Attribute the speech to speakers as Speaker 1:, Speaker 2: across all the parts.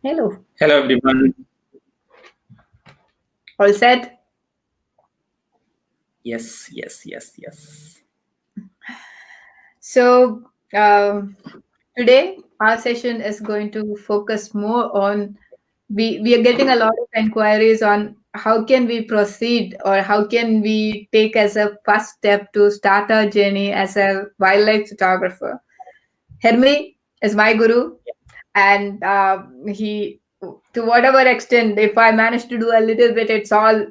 Speaker 1: Hello.
Speaker 2: Hello everyone.
Speaker 1: All set?
Speaker 2: Yes.
Speaker 1: So, today our session is going to focus more on we are getting a lot of inquiries on how can we proceed or how can we take as a first step to start our journey as a wildlife photographer. Hermi is my guru, and he, to whatever extent, if I manage to do a little bit, it's all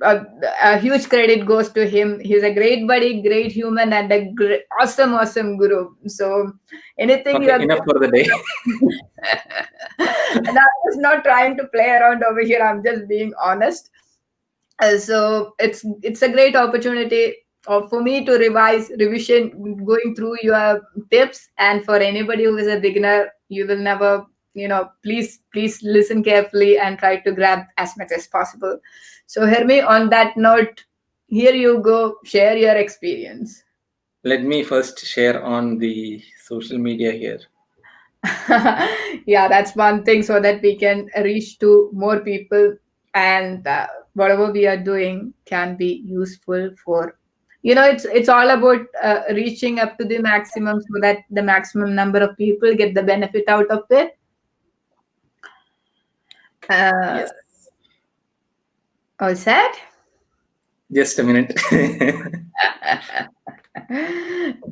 Speaker 1: a huge credit goes to him. He's a great buddy, great human, and a awesome guru. So anything you
Speaker 2: Okay,
Speaker 1: are
Speaker 2: enough for the day.
Speaker 1: and I'm just not trying to play around over here. I'm just being honest. So it's a great opportunity for me to revision going through your tips, and for anybody who is a beginner, you will never, please listen carefully and try to grab as much as possible. So Hermi, on that note, here you go, share your experience.
Speaker 2: Let me first share on the social media here.
Speaker 1: Yeah, that's one thing, so that we can reach to more people, and whatever we are doing can be useful for, it's all about reaching up to the maximum so that the maximum number of people get the benefit out of it.
Speaker 2: Yes.
Speaker 1: All set?
Speaker 2: Just a minute.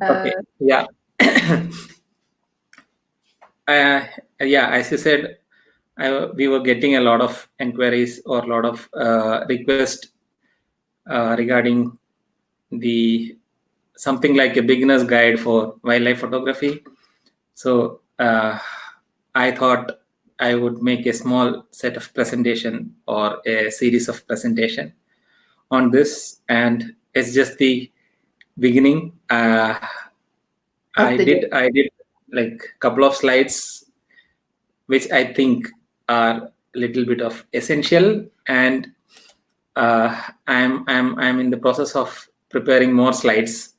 Speaker 2: Okay. Yeah. Yeah. As you said, we were getting a lot of inquiries or a lot of requests regarding the something like a beginner's guide for wildlife photography. So I thought I would make a small set of presentation or a series of presentation on this, and it's just the beginning. I did like a couple of slides which I think are a little bit of essential, and I'm in the process of preparing more slides.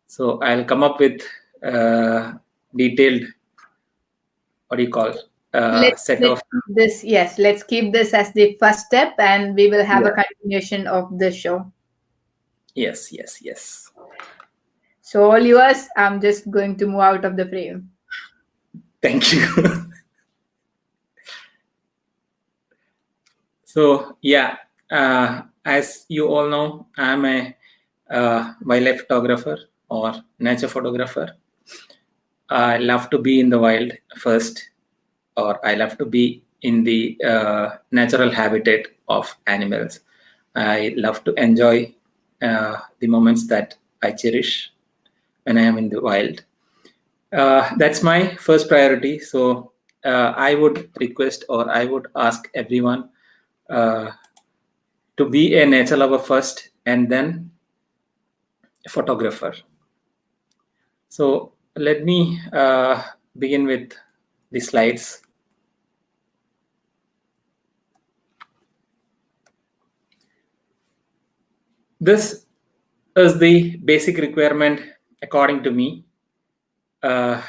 Speaker 2: So I'll come up with detailed, what do you call,
Speaker 1: let's
Speaker 2: set of.
Speaker 1: keep this, yes, let's keep this as the first step, and we will have a continuation of the show.
Speaker 2: Yes.
Speaker 1: So all yours. I'm just going to move out of the frame.
Speaker 2: Thank you. So yeah, as you all know, I'm a wildlife photographer or nature photographer. I love to be in the wild first, or I love to be in the natural habitat of animals. I love to enjoy the moments that I cherish when I am in the wild. That's my first priority. So I would request, or I would ask everyone to be a nature lover first and then a photographer. So let me begin with the slides. This is the basic requirement according to me for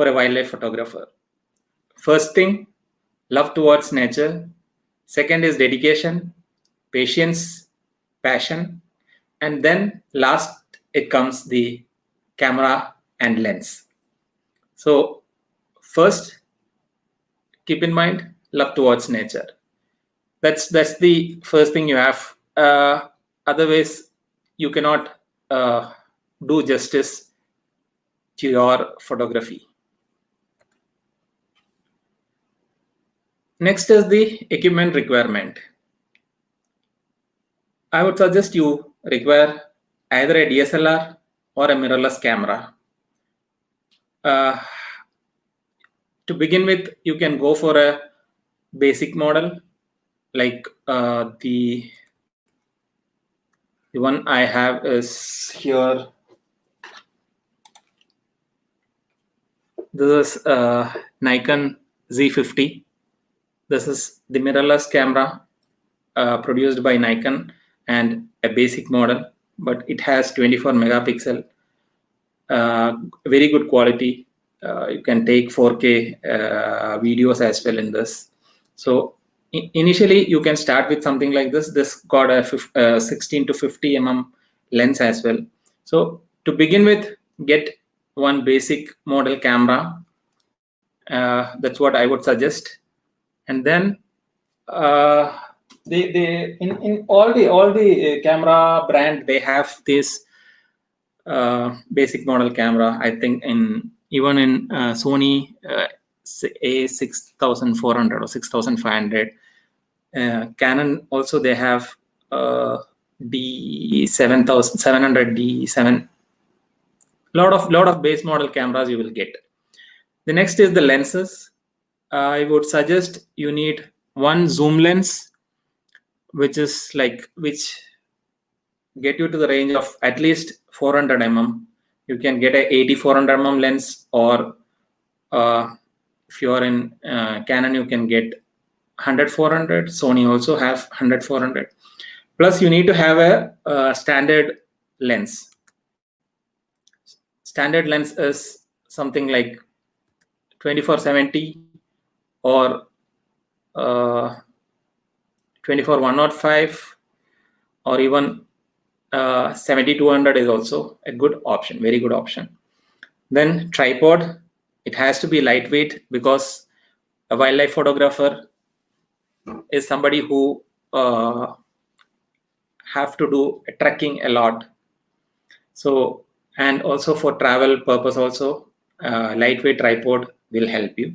Speaker 2: a wildlife photographer. First thing, love towards nature. Second is dedication, patience, passion. And then last, it comes the camera and lens. So first, keep in mind, love towards nature. That's the first thing you have. Otherwise, you cannot do justice to your photography. Next is the equipment requirement. I would suggest you require either a DSLR or a mirrorless camera. To begin with, you can go for a basic model like the one I have is here. This is Nikon Z50. This is the mirrorless camera produced by Nikon and a basic model, but it has 24 megapixel very good quality. You can take 4K videos as well in this. So initially you can start with something like this. This got a 16 to 50 lens as well. So to begin with, get one basic model camera. That's what I would suggest. And then in all the camera brand, they have this basic model camera. I think even in Sony A6400 or 6500, Canon also they have D7700, D7. Lot of base model cameras you will get. The next is the lenses. I would suggest you need one zoom lens, which get you to the range of at least 400 You can get a 8400 lens, or if you are in Canon, you can get 100-400. Sony also have 100-400. Plus, you need to have a standard lens. Standard lens is something like 24-70 or 24-105, or even 70-200 is also a good option, very good option. Then tripod, it has to be lightweight, because a wildlife photographer is somebody who have to do trekking a lot. So, and also for travel purpose also, lightweight tripod will help you.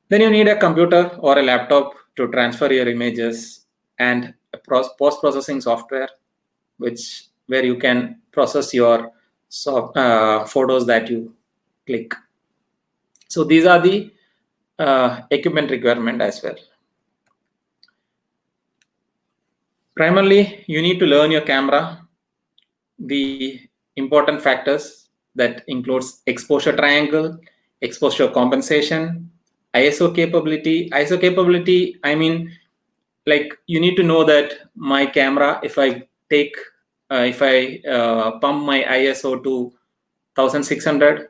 Speaker 2: Then you need a computer or a laptop to transfer your images, and a post-processing software, where you can process your photos that you click. So these are the equipment requirement as well. Primarily, you need to learn your camera, the important factors that includes exposure triangle, exposure compensation, ISO capability. ISO capability, I mean, like you need to know that my camera, if I pump my ISO to 1600,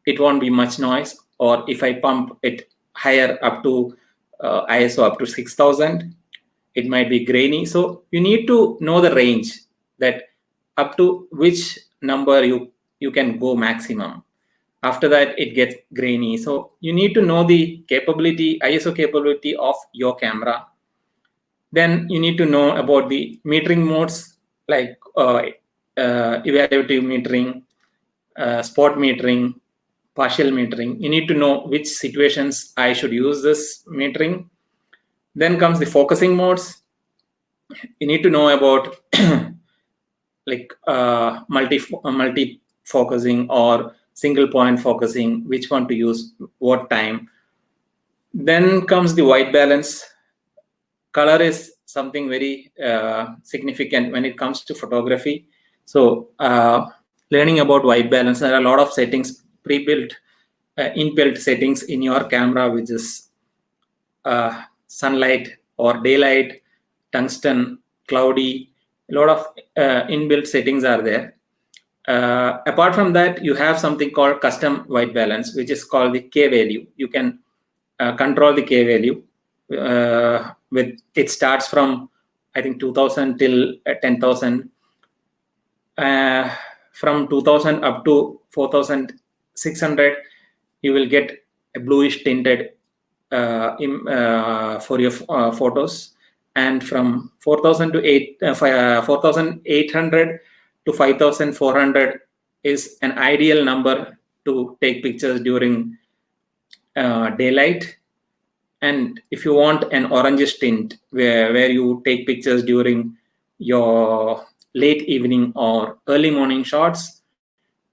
Speaker 2: it won't be much noise. Or if I pump it higher up to ISO up to 6000, it might be grainy. So you need to know the range, that up to which number you can go maximum. After that, it gets grainy. So you need to know the capability, ISO capability of your camera. Then you need to know about the metering modes, like evaluative metering, spot metering, partial metering. You need to know which situations I should use this metering. Then comes the focusing modes. You need to know about like multi focusing or single point focusing, which one to use, what time. Then comes the white balance. Color is something very significant when it comes to photography. So learning about white balance, there are a lot of settings, pre-built, inbuilt settings in your camera, which is sunlight or daylight, tungsten, cloudy. A lot of inbuilt settings are there. Apart from that, you have something called custom white balance, which is called the K value. You can control the K value. It starts from, I think, 2000 till 10,000. From 2000 up to 4600, you will get a bluish tinted for your photos. And from 4000 to 4800 to 5400 is an ideal number to take pictures during daylight. And if you want an orangish tint, where you take pictures during your late evening or early morning shots,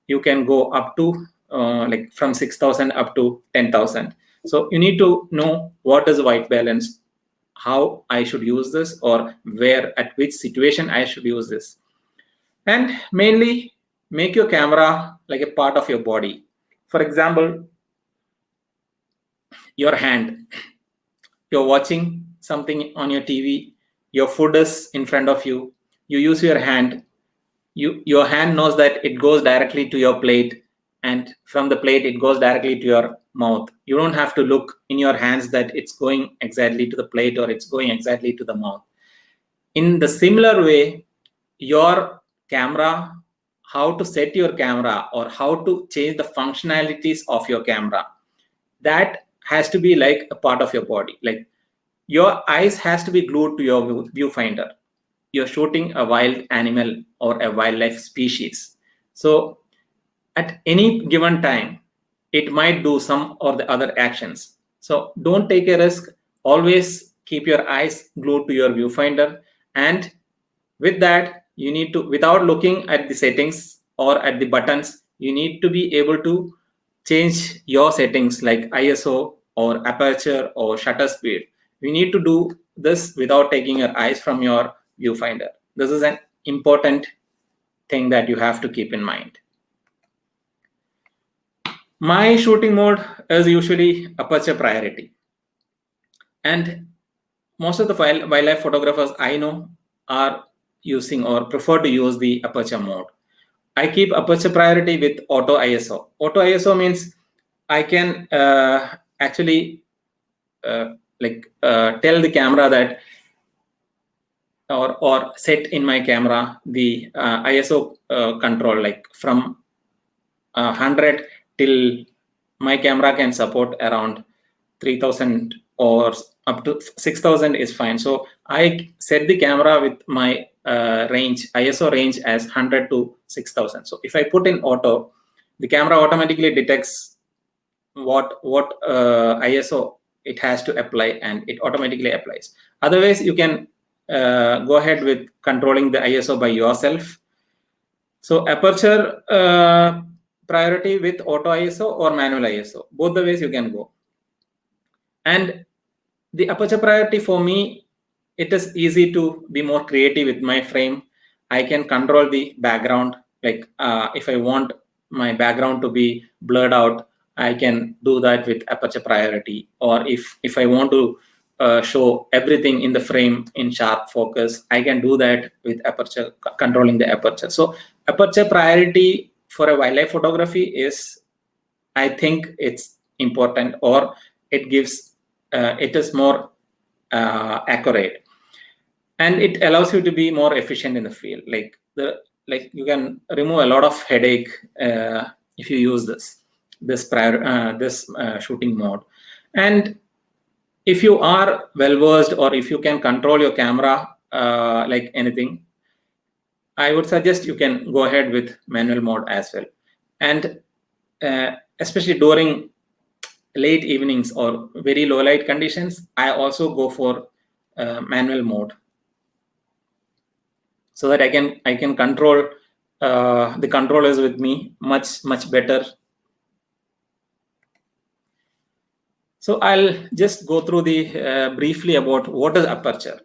Speaker 2: you can go up to like from 6000 up to 10,000. So you need to know what is white balance, how I should use this, or where, at which situation I should use this. And mainly, make your camera like a part of your body. For example, your hand. You're watching something on your TV, your food is in front of you, you use your hand your hand knows that it goes directly to your plate, and from the plate it goes directly to your mouth. You don't have to look in your hands that it's going exactly to the plate or it's going exactly to the mouth. In the similar way, your camera, how to set your camera or how to change the functionalities of your camera, that has to be like a part of your body. Like your eyes has to be glued to your viewfinder. You're shooting a wild animal or a wildlife species, so at any given time it might do some or the other actions. So don't take a risk. Always keep your eyes glued to your viewfinder, and with that you need to, without looking at the settings or at the buttons, you need to be able to change your settings like ISO or aperture or shutter speed. You need to do this without taking your eyes from your viewfinder. This is an important thing that you have to keep in mind. My shooting mode is usually aperture priority, and most of the wildlife photographers I know are using or prefer to use the aperture mode. I keep aperture priority with auto ISO. Auto ISO means I can actually tell the camera that, or set in my camera the ISO control, like from 100 till my camera can support around 3000 or up to 6000 is fine. So I set the camera with my range, ISO range, as 100 to 6000. So if I put in auto, the camera automatically detects what ISO it has to apply, and it automatically applies. Otherwise, you can go ahead with controlling the ISO by yourself. So aperture priority with auto ISO or manual ISO, both the ways you can go. And the aperture priority, for me, it is easy to be more creative with my frame. I can control the background. Like if I want my background to be blurred out, I can do that with aperture priority. Or if I want to show everything in the frame in sharp focus, I can do that with aperture, controlling the aperture. So aperture priority for a wildlife photography is, I think it's important, or it gives it is more accurate, and it allows you to be more efficient in the field. Like you can remove a lot of headache if you use this shooting mode. And if you are well versed, or if you can control your camera like anything, I would suggest you can go ahead with manual mode as well. And especially during late evenings or very low light conditions, I also go for manual mode, so that I can control the controllers with me much better. So I'll just go through the briefly about what is aperture.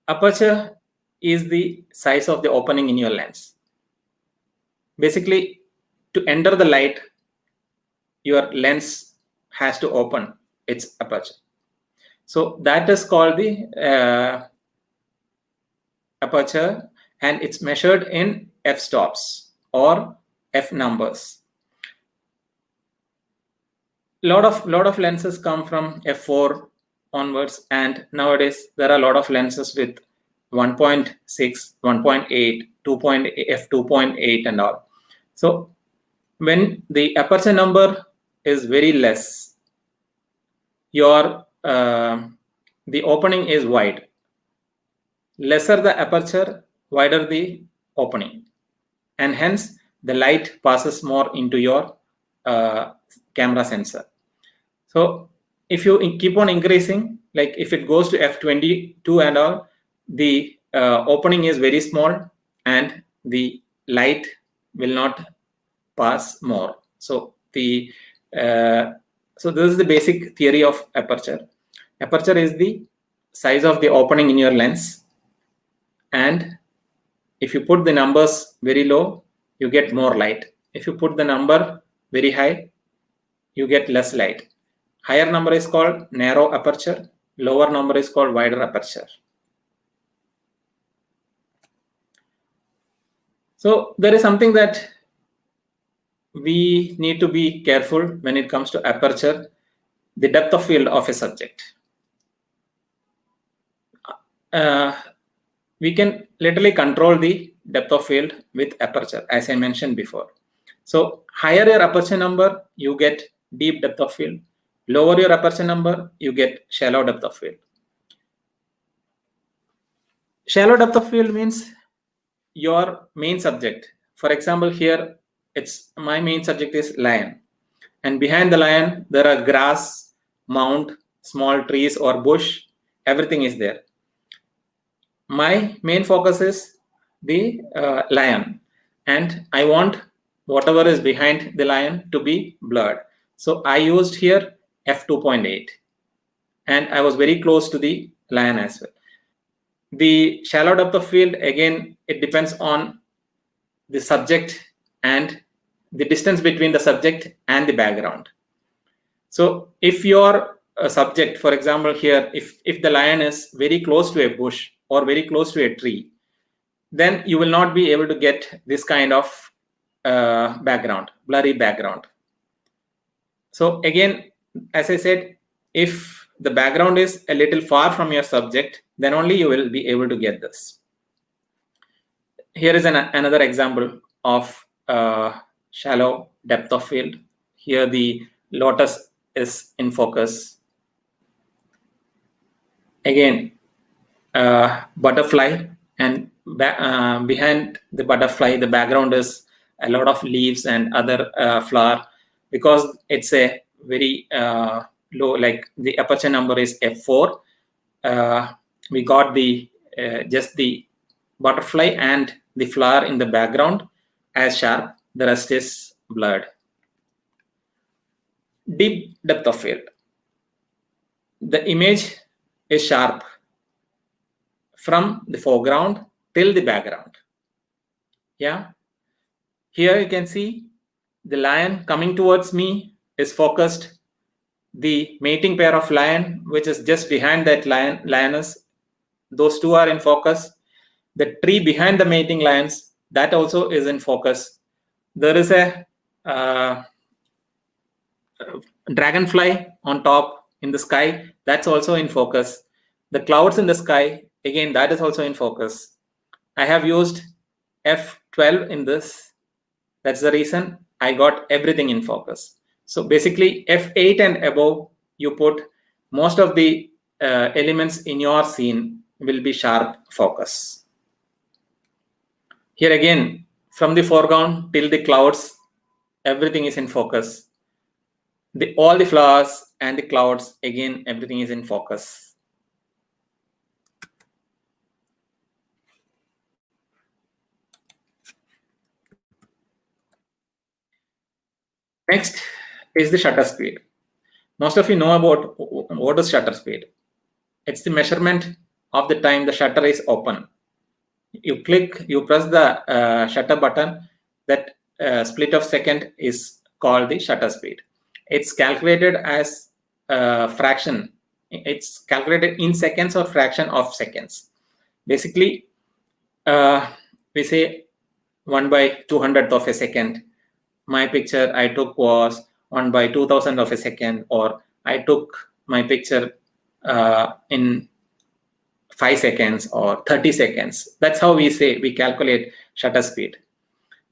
Speaker 2: Aperture is the size of the opening in your lens. Basically, to enter the light, your lens has to open its aperture. So that is called the aperture, and it's measured in f-stops or f numbers. Lot of lenses come from f4 onwards, and nowadays there are a lot of lenses with 1.6, 1.8, 2.8 and all. So when the aperture number is very less, your the opening is wide. Lesser the aperture, wider the opening, and hence the light passes more into your camera sensor. So if you keep on increasing, like if it goes to f22 and all, the opening is very small and the light will not pass more. So the so this is the basic theory of aperture. Aperture is the size of the opening in your lens, and if you put the numbers very low, you get more light. If you put the number very high, you get less light. Higher number is called narrow aperture, lower number is called wider aperture. So there is something that we need to be careful when it comes to aperture, the depth of field of a subject. We can literally control the depth of field with aperture, as I mentioned before. So higher your aperture number, you get deep depth of field. Lower your aperture number, you get shallow depth of field. Shallow depth of field means your main subject. For example, here it's my main subject is lion, and behind the lion there are grass, mound, small trees or bush. Everything is there. My main focus is the lion, and I want whatever is behind the lion to be blurred. So I used here f2.8, and I was very close to the lion as well. The shallow depth of field, again, it depends on the subject and the distance between the subject and the background. So if your subject, for example, here, if the lion is very close to a bush or very close to a tree, then you will not be able to get this kind of background, blurry background. So again, as I said, if the background is a little far from your subject, then only you will be able to get this. Here is another example of shallow depth of field. Here the lotus is in focus. Again, butterfly, and behind the butterfly, the background is a lot of leaves and other flower, because it's a very low, like the aperture number is f4. We got the just the butterfly and the flower in the background as sharp, the rest is blurred. Deep depth of field, the image is sharp from the foreground till the background. Yeah, here you can see the lion coming towards me is focused. The mating pair of lion, which is just behind that lioness, those two are in focus. The tree behind the mating lions, that also is in focus. There is a dragonfly on top in the sky, that's also in focus. The clouds in the sky, again, that is also in focus. I have used f12 in this. That's the reason I got everything in focus. So basically f8 and above, you put most of the elements in your scene will be sharp focus. Here again, from the foreground till the clouds, everything is in focus. All the flowers and the clouds, again, everything is in focus. Next is the shutter speed. Most of you know about what is shutter speed. It's the measurement of the time the shutter is open. You press the shutter button, that split of second is called the shutter speed. It's calculated as fraction. It's calculated in seconds or fraction of seconds. Basically, we say 1/200th of a second. My picture I took was 1/2000 of a second, or I took my picture in 5 seconds or 30 seconds. That's how we calculate shutter speed.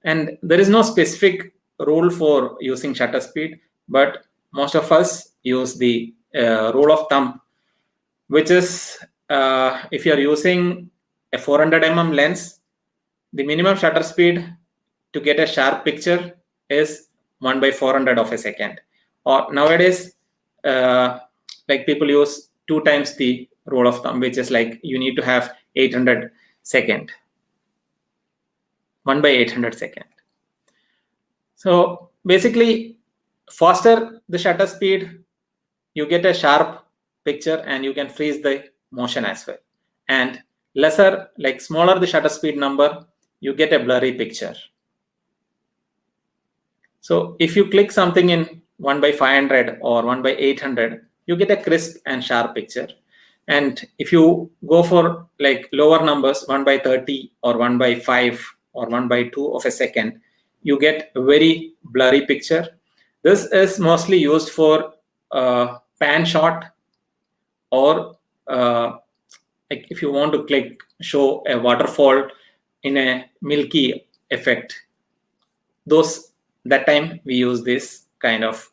Speaker 2: And there is no specific rule for using shutter speed, but most of us use the rule of thumb, which is if you're using a 400 mm lens, the minimum shutter speed to get a sharp picture is 1/400 of a second. Or nowadays, like people use 2 times the rule of thumb, which is like you need to have 800 second, 1/800 second. So basically, faster the shutter speed, you get a sharp picture and you can freeze the motion as well. And lesser, like smaller the shutter speed number, you get a blurry picture. So if you click something in 1/500 or 1/800, you get a crisp and sharp picture. And if you go for like lower numbers, 1/30 or 1/5 or 1/2 of a second, you get a very blurry picture. This is mostly used for pan shot, or like if you want to show a waterfall in a milky effect. That time we use this kind of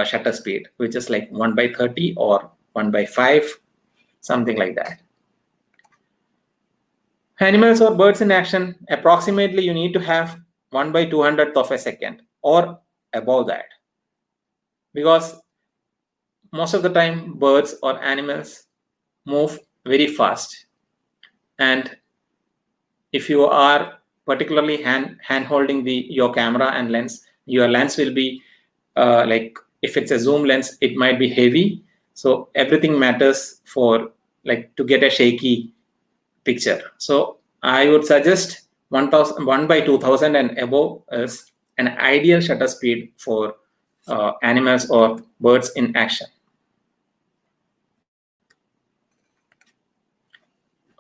Speaker 2: shutter speed, which is like 1/30 or 1/5, something like that. Animals or birds in action, approximately you need to have 1/200th of a second or above that, because most of the time birds or animals move very fast, and if you are particularly hand holding your camera and lens, your lens will be like, if it's a zoom lens, it might be heavy, so everything matters for to get a shaky picture. So I would suggest 1/2000 and above is an ideal shutter speed for animals or birds in action.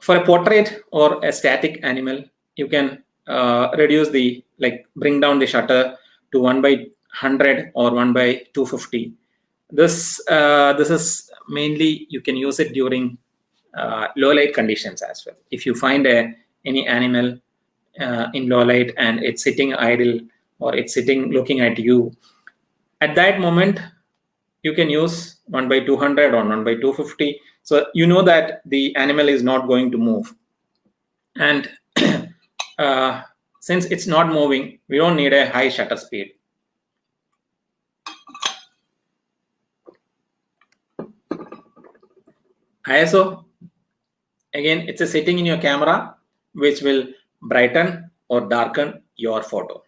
Speaker 2: For a portrait or a static animal, you can bring down the shutter to 1/100 or 1/250. This is mainly, you can use it during low light conditions as well. If you find any animal in low light and it's sitting idle, or it's sitting looking at you, at that moment you can use 1/200 or 1/250, so you know that the animal is not going to move. And since it's not moving, we don't need a high shutter speed. ISO, again, it's a setting in your camera which will brighten or darken your photo.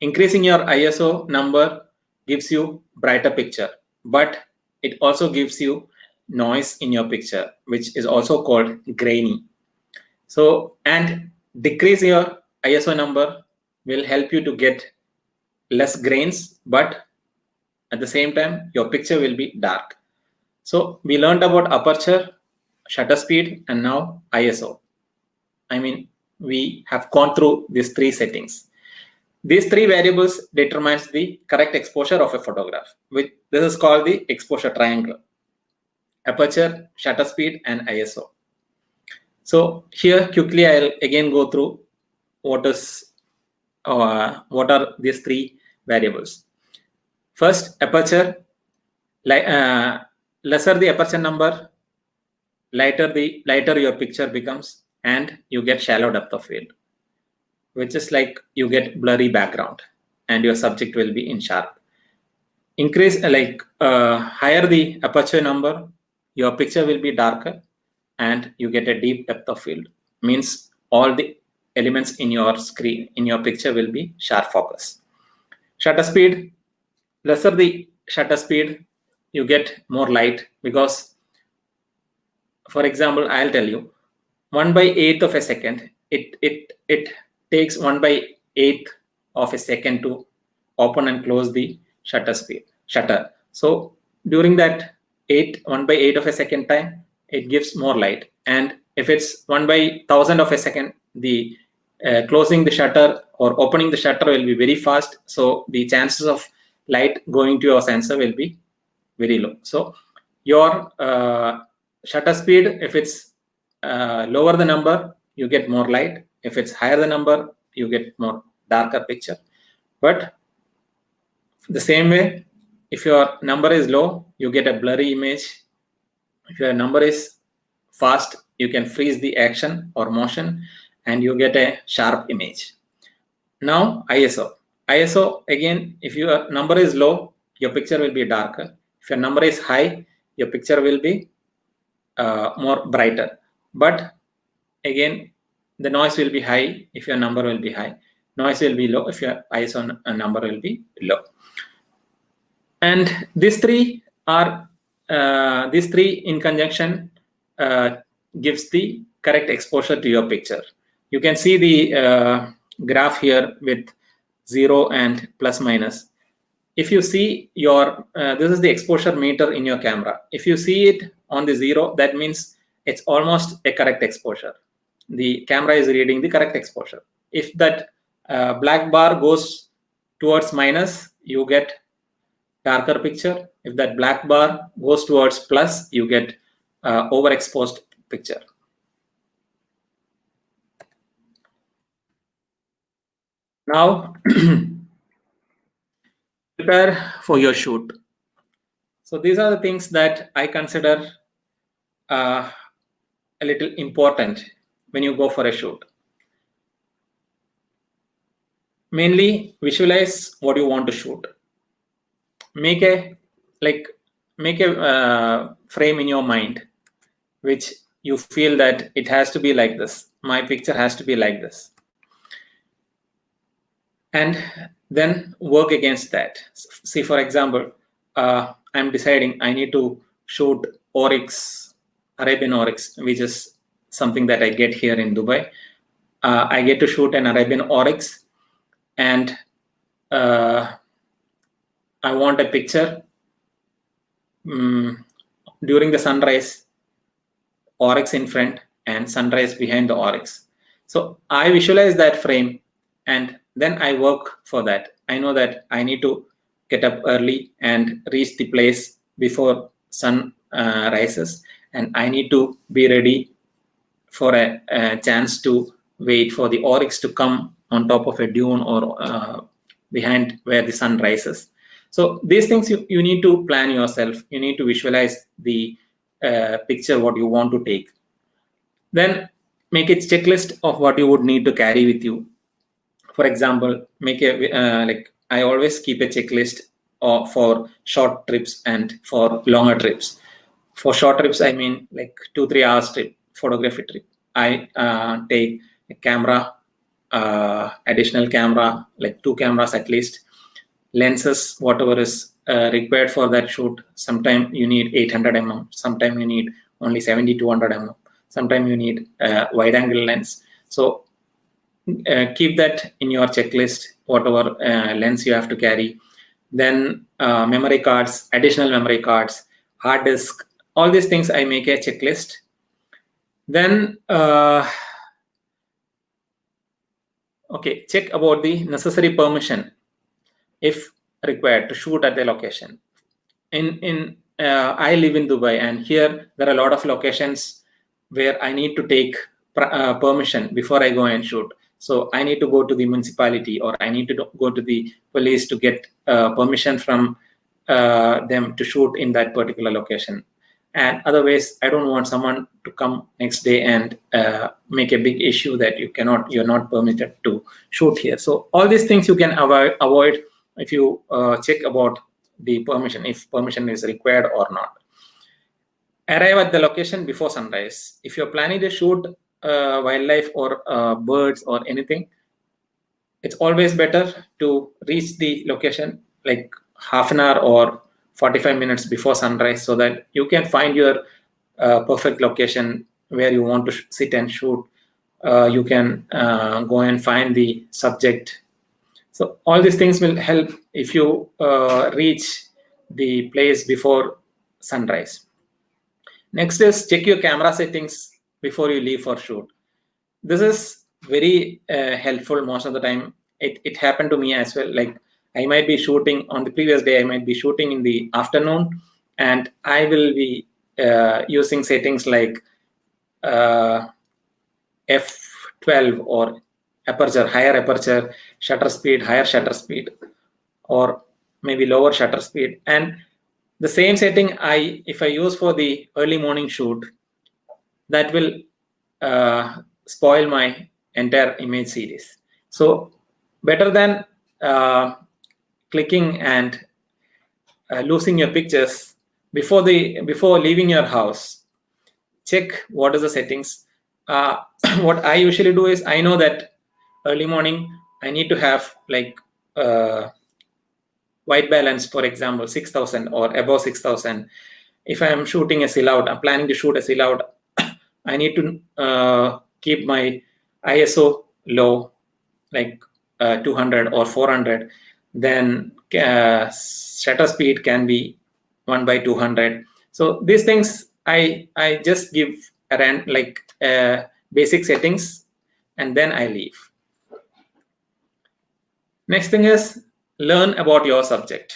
Speaker 2: Increasing your ISO number gives you brighter picture, but it also gives you noise in your picture, which is also called grainy. So, and decrease your ISO number will help you to get less grains, but at the same time your picture will be dark. So we learned about aperture, shutter speed, and now ISO. I mean, we have gone through these three settings. These three variables determines the correct exposure of a photograph. This is called the exposure triangle: aperture, shutter speed, and ISO. So here quickly I'll again go through what are these three variables. First, aperture. Lesser the aperture number, lighter your picture becomes, and you get shallow depth of field, which is like you get blurry background and your subject will be in sharp. Increase higher the aperture number, your picture will be darker and you get a deep depth of field, means all the elements in your screen, in your picture, will be sharp focus. Shutter speed, lesser the shutter speed, you get more light, because for example, I'll tell you 1/8 of a second, it takes 1/8 of a second to open and close the shutter. So during that 1/8 of a second time, it gives more light. And if it's 1/1000 of a second, the closing the shutter or opening the shutter will be very fast, so the chances of light going to your sensor will be very low. So your shutter speed, if it's lower the number, you get more light. If it's higher the number, you get more darker picture. But the same way, if your number is low, you get a blurry image. If your number is fast, you can freeze the action or motion and you get a sharp image. Now ISO. ISO, again, if your number is low, your picture will be darker. If your number is high, your picture will be more brighter. But again, the noise will be high if your number will be high. Noise will be low if your ISO number will be low. And these three in conjunction gives the correct exposure to your picture. You can see the graph here with 0 and plus minus. If you see your, this is the exposure meter in your camera. If you see it on the 0, that means it's almost a correct exposure. The camera is reading the correct exposure. If that black bar goes towards minus, you get darker picture. If that black bar goes towards plus, you get overexposed picture. Now, prepare for your shoot. So these are the things that I consider a little important when you go for a shoot. Mainly, visualize what you want to shoot. Make a frame in your mind, which you feel that it has to be like this. My picture has to be like this. And then work against that. See, for example, I'm deciding I need to shoot oryx, Arabian oryx, which is something that I get here in Dubai. I get to shoot an Arabian oryx, and I want a picture during the sunrise, oryx in front and sunrise behind the oryx. So I visualize that frame, and then I work for that. I know that I need to get up early and reach the place before sun rises, and I need to be ready for a chance to wait for the oryx to come on top of a dune or behind where the sun rises. So these things you need to plan yourself. You need to visualize the picture what you want to take. Then make a checklist of what you would need to carry with you. For example, make a I always keep a checklist for short trips and for longer trips. For short trips, I mean like 2-3 hours trip, photography trip. I take a camera, additional camera, like 2 cameras at least, lenses, whatever is required for that shoot. Sometimes you need 800 mm, sometimes you need only 70-100 mm, sometimes you need a wide angle lens. So keep that in your checklist, whatever lens you have to carry. Then memory cards, additional memory cards, hard disk, all these things I make a checklist. Then okay, check about the necessary permission if required to shoot at the location. I live in Dubai, and here there are a lot of locations where I need to take permission before I go and shoot. So I need to go to the municipality, or I need to go to the police to get permission from them to shoot in that particular location. And otherwise, I don't want someone to come next day and make a big issue that you're not permitted to shoot here. So all these things you can avoid if you check about the permission, if permission is required or not. Arrive at the location before sunrise. If you're planning to shoot wildlife or birds or anything, it's always better to reach the location like half an hour or 45 minutes before sunrise, so that you can find your perfect location where you want to sit and shoot. You can go and find the subject. So all these things will help if you reach the place before sunrise. Next is check your camera settings before you leave for shoot. This is very helpful most of the time. It happened to me as well. Like I might be shooting on the previous day, I might be shooting in the afternoon, and I will be using settings like f12 or aperture, higher aperture, shutter speed, higher shutter speed, or maybe lower shutter speed. And the same setting if I use for the early morning shoot, that will spoil my entire image series. So better than clicking and losing your pictures before leaving your house, check what is the settings. What I usually do is, I know that early morning I need to have like white balance, for example, 6000 or above 6000. If I am shooting a silhouette, I'm planning to shoot a silhouette, I need to keep my ISO low, like 200 or 400. Then shutter speed can be 1/200. So these things I just give around like basic settings, and then I leave. Next thing is learn about your subject.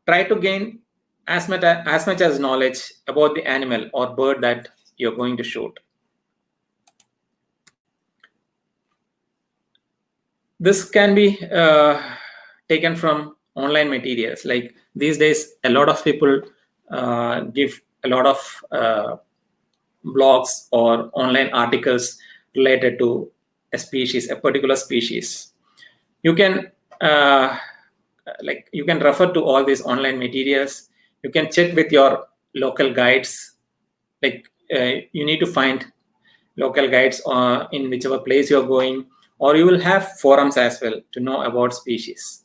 Speaker 2: Try to gain as much as knowledge about the animal or bird that you're going to shoot. This can be taken from online materials. Like these days, a lot of people give a lot of blogs or online articles related to a particular species. You can you can refer to all these online materials. You can check with your local guides. You need to find local guides in whichever place you're going, or you will have forums as well to know about species.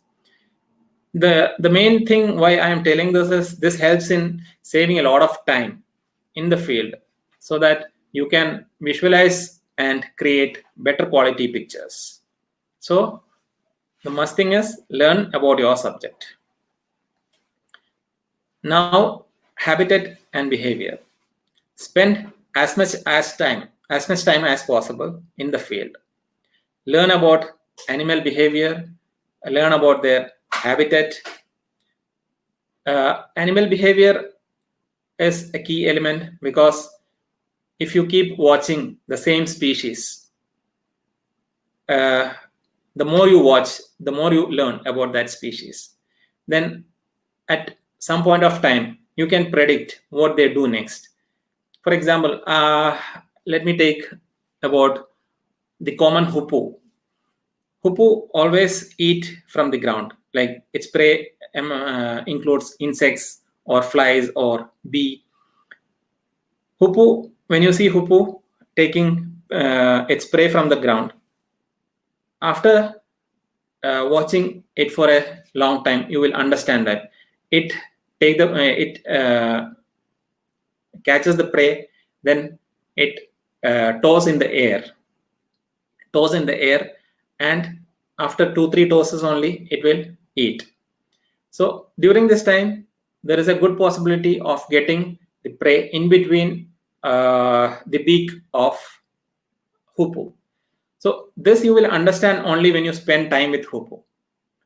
Speaker 2: The main thing why I am telling this is this helps in saving a lot of time in the field, so that you can visualize and create better quality pictures. So the must thing is learn about your subject. Now, habitat and behavior. Spend as much time as possible in the field. Learn about animal behavior, learn about their habitat. Animal behavior is a key element, because if you keep watching the same species, the more you watch, the more you learn about that species. Then at some point of time, you can predict what they do next. For example, let me take about the common hoopoe. Hoopoe always eat from the ground. Like its prey includes insects or flies or bee. Hoopoe, when you see hoopoe taking its prey from the ground, after watching it for a long time, you will understand that it catches the prey, then it toes in the air, and after 2-3 tosses only it will eat. So during this time, there is a good possibility of getting the prey in between the beak of hoopoe. So this you will understand only when you spend time with hoopoe.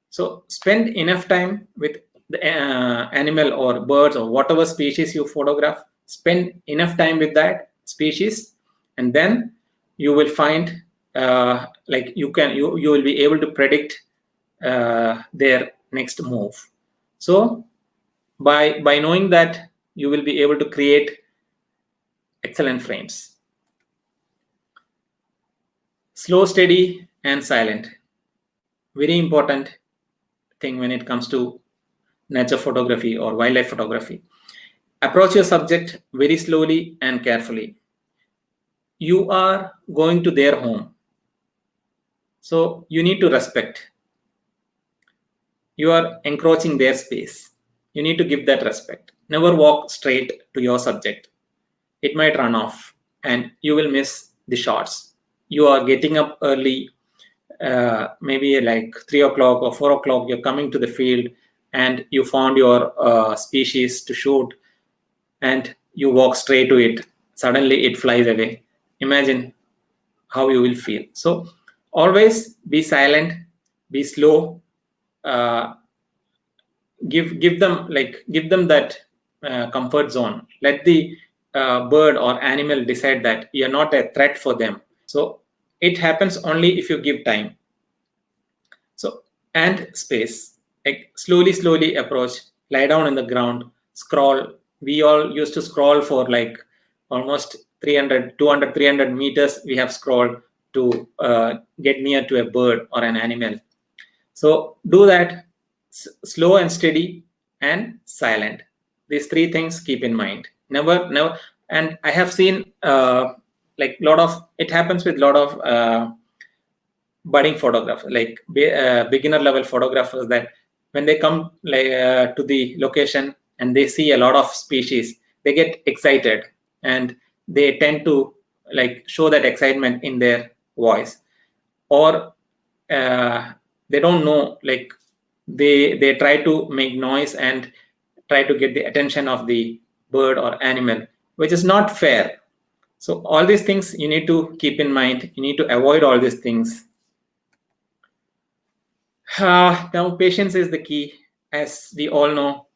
Speaker 2: So spend enough time with the animal or birds or whatever species you photograph. Spend enough time with that species, and then you will find you will be able to predict their next move. So by knowing that, you will be able to create excellent frames. Slow, steady, and silent. Very important thing when it comes to nature photography or wildlife photography. Approach your subject very slowly and carefully. You are going to their home, so you need to respect. You are encroaching their space. You need to give that respect. Never walk straight to your subject. It might run off and you will miss the shots. You are getting up early, maybe like 3 o'clock or 4 o'clock, you're coming to the field and you found your species to shoot, and you walk straight to it. Suddenly it flies away. Imagine how you will feel. So always be silent, be slow, give them that comfort zone. Let the bird or animal decide that you're not a threat for them. So it happens only if you give time. So, and space, like slowly approach, lie down in the ground, scroll. We all used to scroll for like almost 300 meters. We have scrolled to get near to a bird or an animal. So do that, slow and steady and silent. These 3 things keep in mind. Never. And I have seen it happens with lot of budding photographers, like beginner level photographers, that when they come to the location and they see a lot of species, they get excited and they tend to show that excitement in their voice, or they don't know, they try to make noise and try to get the attention of the bird or animal, which is not fair. So all these things you need to keep in mind. You need to avoid all these things. Now, patience is the key. As we all know,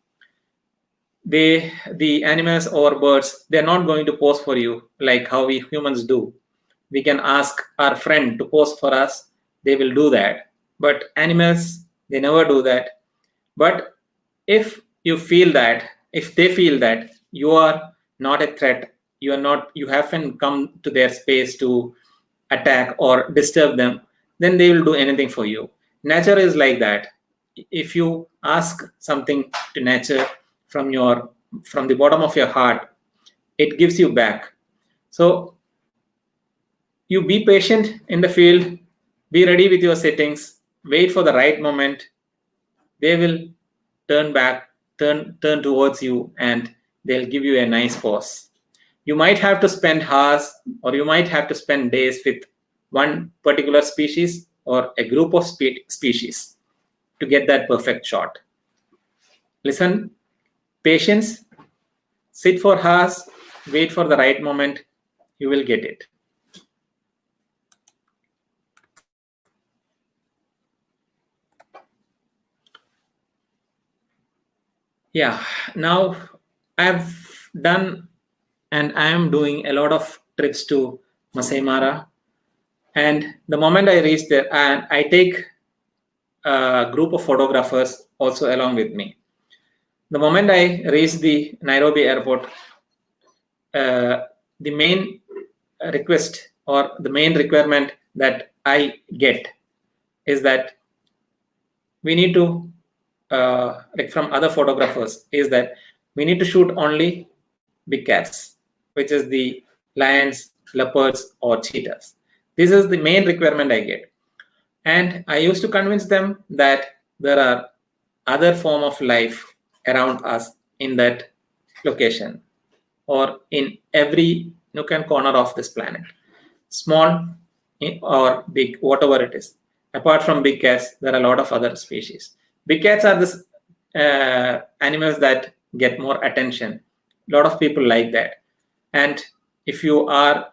Speaker 2: the animals or birds, they're not going to pose for you like how we humans do. We can ask our friend to pose for us, they will do that. But animals, they never do that. But if you feel that, if they feel that you are not a threat, you haven't come to their space to attack or disturb them, then they will do anything for you. Nature is like that. If you ask something to nature from your from the bottom of your heart, it gives you back. So you be patient in the field, be ready with your settings, wait for the right moment. They will turn back, turn towards you, and they'll give you a nice pause. You might have to spend hours or you might have to spend days with one particular species or a group of species to get that perfect shot. Listen, patience, sit for hours, wait for the right moment, you will get it. Yeah, now I've done and I am doing a lot of trips to Masai Mara. And the moment I reach there, and I take a group of photographers also along with me. The moment I reach the Nairobi airport, the main request or the main requirement that I get is that we need to, like from other photographers, is that we need to shoot only big cats, which is the lions, leopards, or cheetahs. This is the main requirement I get. And I used to convince them that there are other form of life around us in that location or in every nook and corner of this planet, small or big, whatever it is. Apart from big cats, there are a lot of other species. Big cats are this animals that get more attention. A lot of people like that. And if you are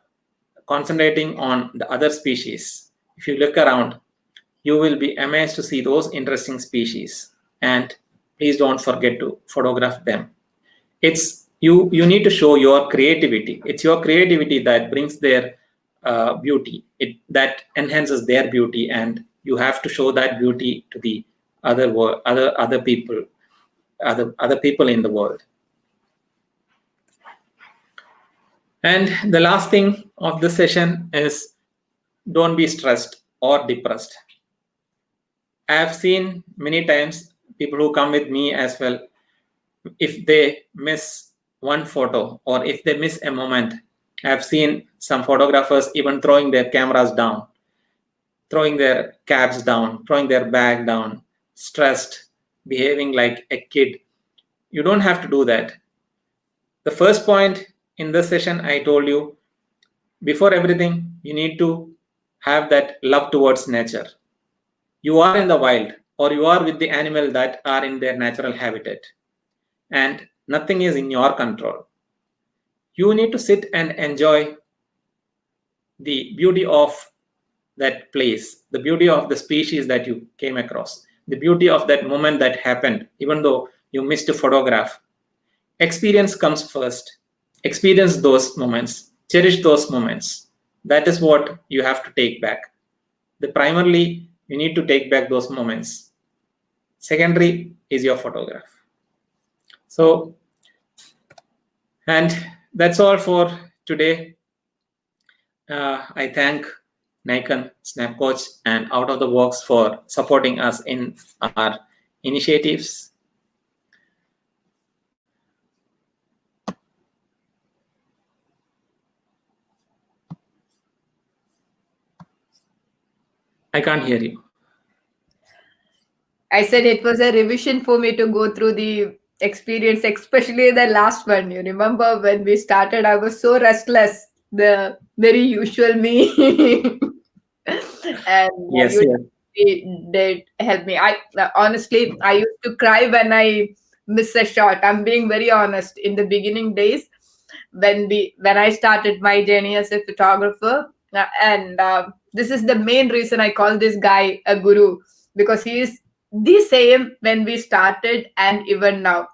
Speaker 2: concentrating on the other species, if you look around, you will be amazed to see those interesting species. And please don't forget to photograph them. It's you need to show your creativity. It's your creativity that brings their beauty. It that enhances their beauty, and you have to show that beauty to the other people, other people in the world. And the last thing of this session is, don't be stressed or depressed. I have seen many times people who come with me as well, if they miss one photo or if they miss a moment, I have seen some photographers even throwing their cameras down, throwing their caps down, throwing their bag down, stressed, behaving like a kid. You don't have to do that. The first point in this session, I told you, before everything, you need to have that love towards nature. You are in the wild or you are with the animal that are in their natural habitat, and nothing is in your control. You need to sit and enjoy the beauty of that place, the beauty of the species that you came across, the beauty of that moment that happened, even though you missed a photograph. Experience comes first. Experience those moments, cherish those moments. That is what you have to take back. The primarily, you need to take back those moments. Secondary is your photograph. So, and that's all for today. I thank Nikon, Snapcoach, and Out of the Box for supporting us in our initiatives. I can't hear you.
Speaker 1: I said it was a revision for me to go through the experience, especially the last one. You remember when we started, I was so restless, the very usual me. And
Speaker 2: Yes,
Speaker 1: you
Speaker 2: yes.
Speaker 1: did help me. I honestly, I used to cry when I miss a shot. I'm being very honest. In the beginning days, when I started my journey as a photographer, and this is the main reason I call this guy a guru, because he is the same when we started and even now.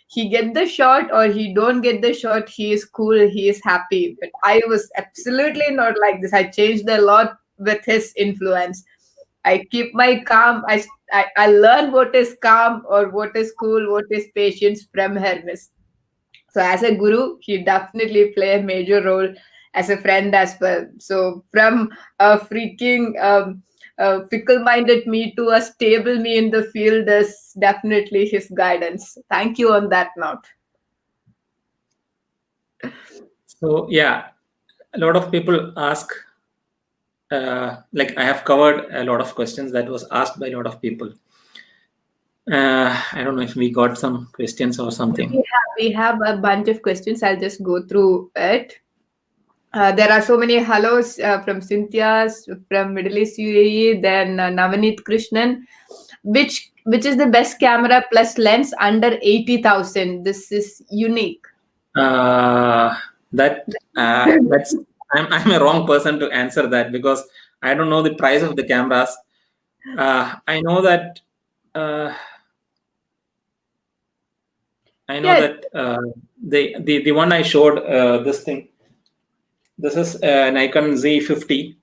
Speaker 1: He get the shot or he don't get the shot, he is cool, he is happy. But I was absolutely not like this. I changed a lot with his influence. I keep my calm. I learn what is calm or what is cool, what is patience from Hermes. So as a guru, he definitely play a major role as a friend as well. So from a freaking fickle-minded me to a stable me in the field is definitely his guidance. Thank you on that note.
Speaker 2: So yeah, a lot of people ask. Like I have covered a lot of questions that was asked by a lot of people. I don't know if we got some questions or something.
Speaker 1: We have a bunch of questions. I'll just go through it. There are so many hellos from Cynthia, from Middle East UAE, then Navanit Krishnan. Which is the best camera plus lens under 80,000? This is unique.
Speaker 2: Uh, that's I'm a wrong person to answer that because I don't know the price of the cameras. I know that
Speaker 1: Yeah,
Speaker 2: the one I showed this thing. This is Nikon Z50.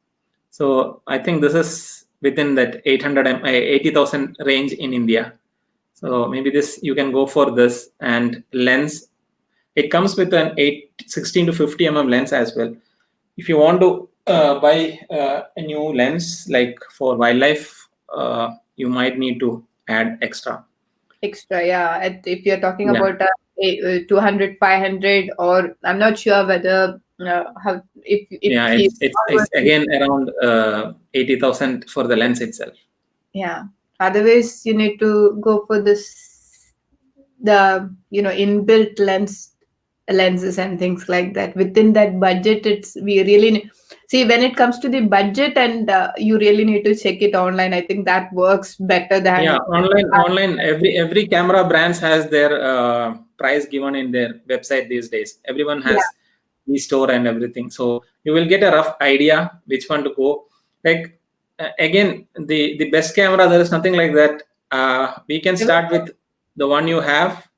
Speaker 2: So I think this is within that 80,000 range in India. So maybe this you can go for this. And lens, it comes with an 16 to 50 lens as well. If you want to buy a new lens like for wildlife, you might need to add extra.
Speaker 1: extra, yeah. If you're talking
Speaker 2: Yeah,
Speaker 1: about 200, 500, or I'm not sure whether how if
Speaker 2: yeah,
Speaker 1: he's
Speaker 2: it's again around 80,000 for the lens itself.
Speaker 1: yeah. Otherwise, you need to go for the inbuilt lenses and things like that. Within that budget, it's we really see when it comes to the budget, and you really need to check it online. I think that works better
Speaker 2: Yeah,
Speaker 1: than
Speaker 2: online. Every camera brands has their price given in their website these days. Everyone
Speaker 1: yeah.
Speaker 2: has e-store and everything, so you will get a rough idea which one to go. Like again, the best camera, there is nothing like that. We can start with the one you have,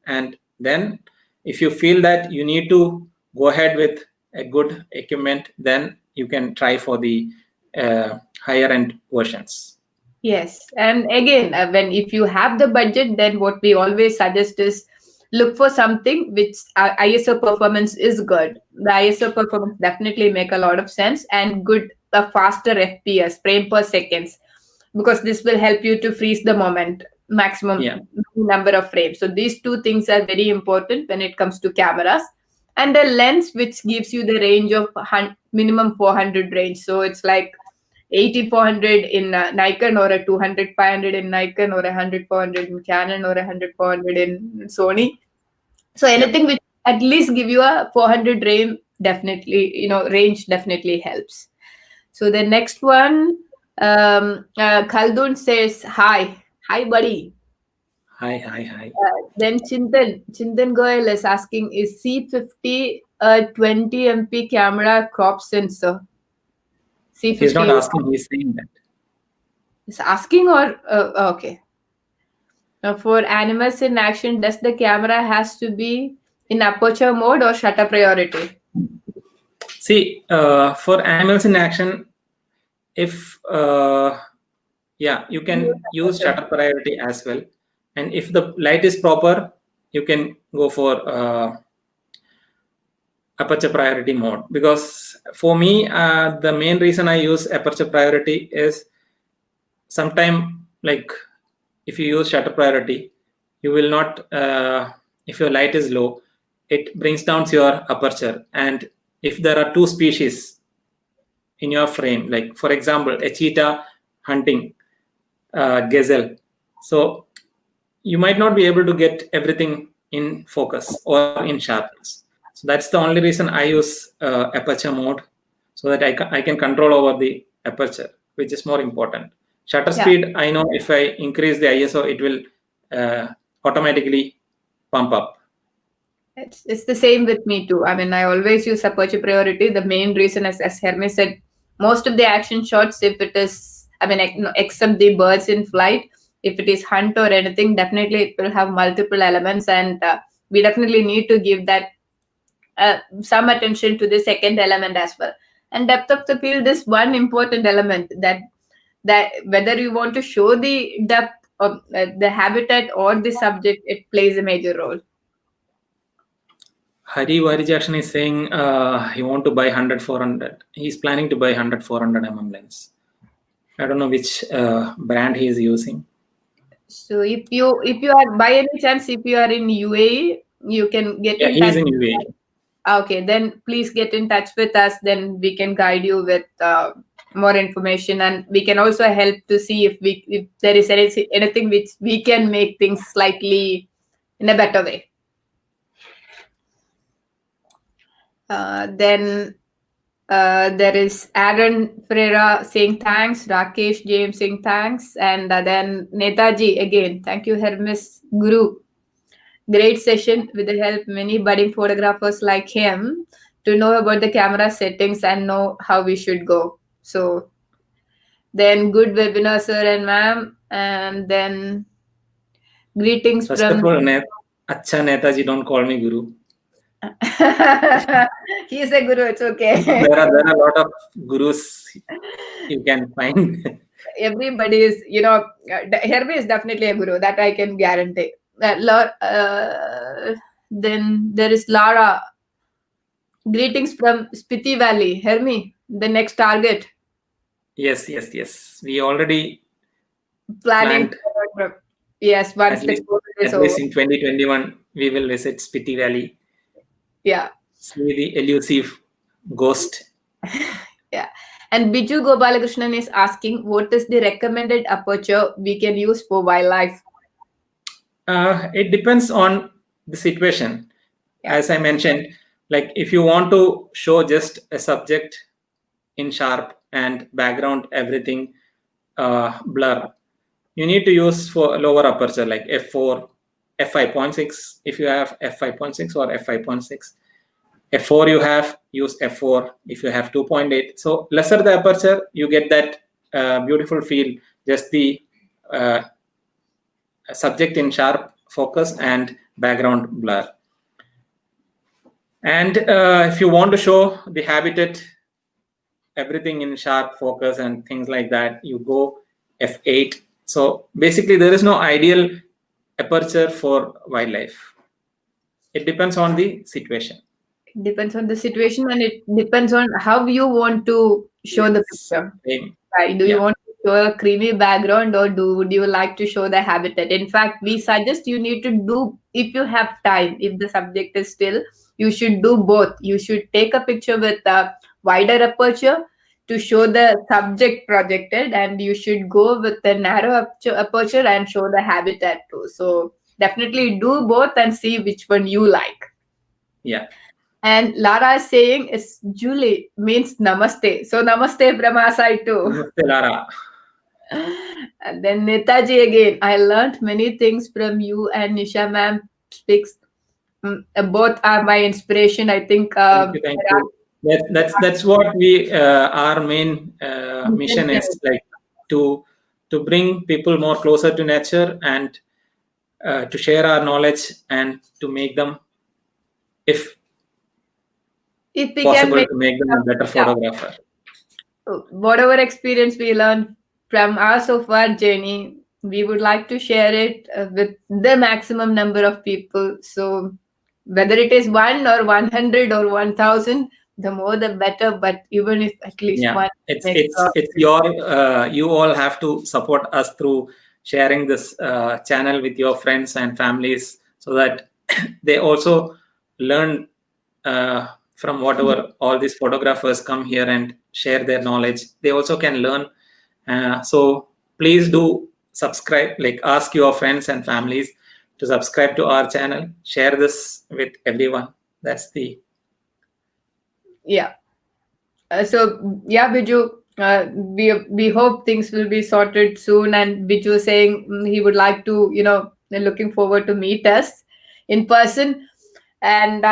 Speaker 2: and then if you feel that you need to go ahead with a good equipment, then you can try for the higher end versions.
Speaker 1: Yes, and again, when if you have the budget, then what we always suggest is look for something which ISO performance is good. The ISO performance definitely make a lot of sense, and good a faster FPS frame per seconds, because this will help you to freeze the moment maximum
Speaker 2: Yeah.
Speaker 1: number of frames. So these two things are very important when it comes to cameras, and the lens which gives you the range of minimum 400 range. So it's like 80-400 in Nikon, or a 200-500 in Nikon, or a 100-400 in Canon, or a 100-400 in Sony. So
Speaker 2: Yep.
Speaker 1: anything which at least give you a 400 range, definitely, range definitely helps. So the next one, Khaldun says, hi buddy.
Speaker 2: Hi, hi, hi.
Speaker 1: Then Chintan Goyal is asking, is C50 a 20 MP camera crop sensor?
Speaker 2: He's not
Speaker 1: C50
Speaker 2: asking, he's saying that.
Speaker 1: is asking, or okay. For animals in action, does the camera has to be in aperture mode or shutter priority?
Speaker 2: See, for animals in action, if yeah, you
Speaker 1: Use
Speaker 2: can use
Speaker 1: aperture.
Speaker 2: shutter priority as well. And if the light is proper, you can go for aperture priority mode. Because for me, the main reason I use aperture priority is sometime like if you use shutter priority, you will not if your light is low, it brings down your aperture. And if there are two species in your frame, like for example a cheetah hunting gazelle, so you might not be able to get everything in focus or in sharpness. So that's the only reason I use aperture mode, so that I can control over the aperture, which is more important. Shutter
Speaker 1: Yeah,
Speaker 2: speed, I know if I increase the ISO, it will automatically pump up.
Speaker 1: it's the same with me too. I mean, I always use aperture priority. The main reason, as Hermes said, most of the action shots, if it is I mean, except the birds in flight. If it is hunt or anything, definitely it will have multiple elements, and we definitely need to give that some attention to the second element as well. And depth of the field is one important element, that whether you want to show the depth of the habitat or the subject, it plays a major role.
Speaker 2: Hari Varijakshan is saying he want to buy 100 400. He's planning to buy 100 400 lens. I don't know which brand he is using.
Speaker 1: So if you are by any chance, if you are in UAE, you can get
Speaker 2: Yeah,
Speaker 1: in
Speaker 2: he
Speaker 1: touch.
Speaker 2: is in UAE.
Speaker 1: Okay, then please get in touch with us. Then we can guide you with more information, and we can also help to see if there is anything which we can make things slightly in a better way. Then there is Aaron Ferreira saying thanks, Rakesh James saying thanks, and then Netaji again. Thank you, Hermis Guru. Great session with the help many budding photographers like him to know about the camera settings and know how we should go. So then good webinar, sir and ma'am, and then greetings
Speaker 2: First of
Speaker 1: from.
Speaker 2: all, Acha Netaji, don't call me Guru.
Speaker 1: He's a guru. It's okay.
Speaker 2: There are a lot of gurus you can find.
Speaker 1: Everybody is, Hermes is definitely a guru, that I can guarantee. Then there is Lara. Greetings from Spiti Valley. Hermi, the next target.
Speaker 2: Yes, yes, yes. We already
Speaker 1: Planning
Speaker 2: planned
Speaker 1: for our trip. Yes, once
Speaker 2: at
Speaker 1: the
Speaker 2: least
Speaker 1: COVID is
Speaker 2: at
Speaker 1: over.
Speaker 2: least in 2021 we will visit Spiti Valley,
Speaker 1: Yeah.
Speaker 2: see the elusive ghost.
Speaker 1: Yeah. And Biju Gopalakrishnan is asking, what is the recommended aperture we can use for wildlife?
Speaker 2: It depends on the situation.
Speaker 1: Yeah.
Speaker 2: As I mentioned, like if you want to show just a subject in sharp and background everything blur, you need to use for lower aperture like f4, f5.6 if you have f5.6 or f5.6. F4 you have, use f4 if you have 2.8. So lesser the aperture, you get that beautiful feel, just the subject in sharp focus and background blur. And if you want to show the habitat, everything in sharp focus and things like that, you go f8. So basically there is no ideal aperture for wildlife. It depends on the situation.
Speaker 1: It depends on the situation, and it depends on how you want to show the
Speaker 2: Yes.
Speaker 1: picture.
Speaker 2: Same.
Speaker 1: Right? Do you
Speaker 2: Yeah.
Speaker 1: want to show a creamy background, or would you like to show the habitat? In fact, we suggest you need to do, if you have time, if the subject is still, you should do both. You should take a picture with a wider aperture to show the subject projected, and you should go with the narrow aperture and show the habitat too. So definitely do both and see which one you like.
Speaker 2: Yeah.
Speaker 1: And Lara is saying it's Julie means namaste. So namaste from our side too.
Speaker 2: Namaste, Lara.
Speaker 1: And then Netaji again. I learned many things from you, and Nisha ma'am speaks. Both are my inspiration. I think
Speaker 2: Thank you, thank you. That's what we our main mission is, like to bring people more closer to nature and to share our knowledge and to make them, if
Speaker 1: if we can
Speaker 2: possible,
Speaker 1: make
Speaker 2: to make them a better
Speaker 1: yeah,
Speaker 2: photographer.
Speaker 1: whatever experience we learned from our so far journey, we would like to share it with the maximum number of people. So whether it is 1 or 100 or 1,000, the more the better. But even if at least
Speaker 2: Yeah,
Speaker 1: one
Speaker 2: it's
Speaker 1: makes
Speaker 2: it's it's your you all have to support us through sharing this channel with your friends and families, so that they also learn from whatever all these photographers come here and share their knowledge. They also can learn. So please do subscribe, like ask your friends and families to subscribe to our channel, share this with everyone. That's the
Speaker 1: yeah. So yeah, Biju, we hope things will be sorted soon. And Biju saying he would like to, looking forward to meet us in person. And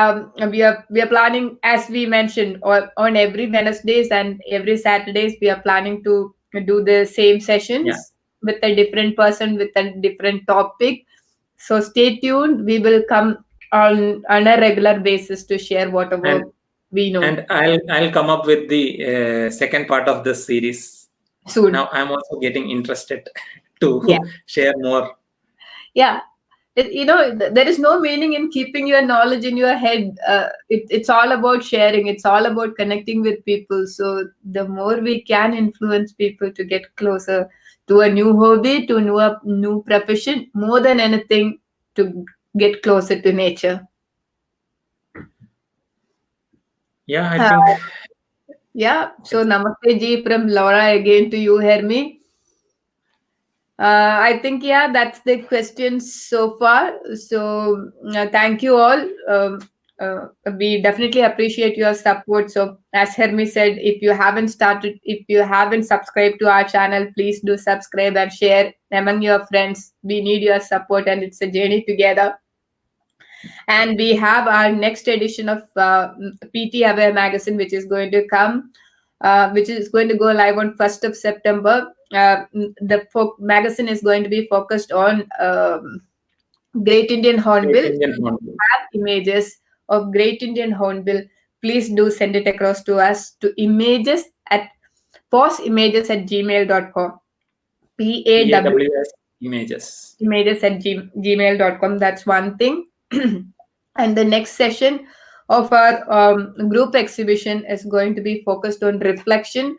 Speaker 1: we are planning, as we mentioned, on every Wednesdays and every Saturdays we are planning to do the same
Speaker 2: Yeah,
Speaker 1: sessions with a different person with a different topic. So stay tuned. We will come on a regular basis to share
Speaker 2: and
Speaker 1: whatever we know
Speaker 2: I'll come up with the second part of this series.
Speaker 1: soon.
Speaker 2: Now I'm also getting interested
Speaker 1: Yeah.
Speaker 2: to share more.
Speaker 1: Yeah. There is no meaning in keeping your knowledge in your head. It's all about sharing. It's all about connecting with people. So the more we can influence people to get closer to a new hobby, to a new profession, more than anything, to get closer to nature.
Speaker 2: Yeah, I
Speaker 1: Uh,
Speaker 2: think
Speaker 1: yeah. So
Speaker 2: it's
Speaker 1: namaste ji from Laura again to you, Hermi. I think, yeah, that's the questions so far. So, thank you all. We definitely appreciate your support. So, as Hermi said, if you haven't subscribed to our channel, please do subscribe and share among your friends. We need your support, and it's a journey together. And we have our next edition of PT Aware magazine, which is going to come, which is going to go live on 1st of September. The magazine is going to be focused on Great Indian
Speaker 2: Great
Speaker 1: Hornbill.
Speaker 2: Indian
Speaker 1: So if you
Speaker 2: Hornbill.
Speaker 1: have images of Great Indian Hornbill, please do send it across to us to images at pawsimages@gmail.com. PAW
Speaker 2: PAWS images.
Speaker 1: images at gmail.com. That's one thing. And the next session of our group exhibition is going to be focused on reflection.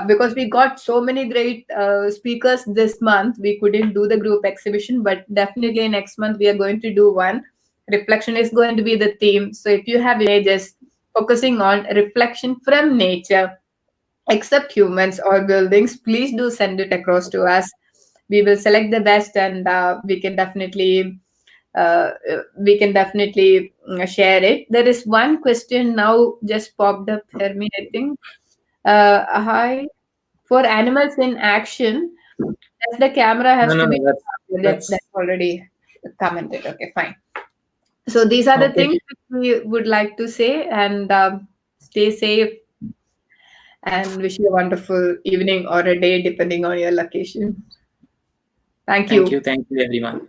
Speaker 1: Because we got so many great speakers this month, we couldn't do the group exhibition, but definitely next month we are going to do one. Reflection is going to be the theme. So if you have images focusing on reflection from nature, except humans or buildings, please do send it across to us. We will select the best, and uh, we can definitely share it. There is one question now just popped up here. Me, I think. Hi. For animals in action, does the camera
Speaker 2: No,
Speaker 1: has
Speaker 2: no,
Speaker 1: to
Speaker 2: no.
Speaker 1: be that's
Speaker 2: That's
Speaker 1: already commented. Okay, fine. So these are the things
Speaker 2: okay.
Speaker 1: that we would like to say, and stay safe and wish you a wonderful evening or a day depending on your location. Thank you.
Speaker 2: Thank you, everyone.